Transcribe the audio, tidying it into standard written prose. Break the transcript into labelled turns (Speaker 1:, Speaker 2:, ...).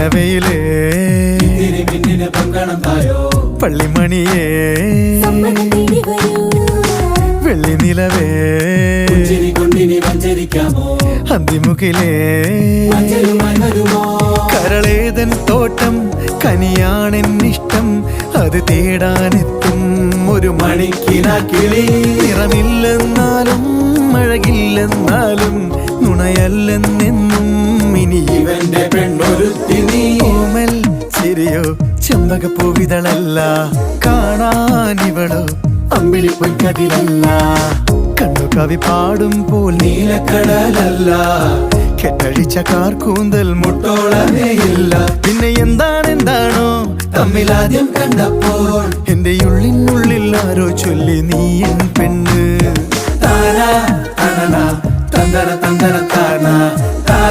Speaker 1: കനവയിലേ പള്ളിമണിയേ വെള്ളി നിലവേ അന്തിമുഖിലേ കരളേതൻ തോട്ടം കനിയാണെന്നിഷ്ടം അത് തേടാനെത്തും ഒരു മണിക്കിനാക്കിളി നിറമില്ലെന്നാലും അഴകില്ലെന്നാലും നുണയല്ലെന്നെന്നും ഇനി ഇവന്റെ പെണ്ണൊരുത്തി നീ ഓമൽ ചിരിയോ ചെമ്പകപ്പൂവിതളല്ല കാണാനിവളോ അമ്പിളി പൊൻകതിരല്ല കണ്ണു കവി പാടും പോൽ നീലക്കടലല്ല കെട്ടഴിച്ച കാർക്കൂന്തൽ മുട്ടോളമേയില്ല പിന്നെ എന്താണെന്താണോ തമ്മിലാദ്യം കണ്ടപ്പോൾ എന്റെ ഉള്ളിനുള്ളിൽ ആരോ ചൊല്ലി നീ എൻ പെണ്ണ് താന തനന തന്തന തന്തന താന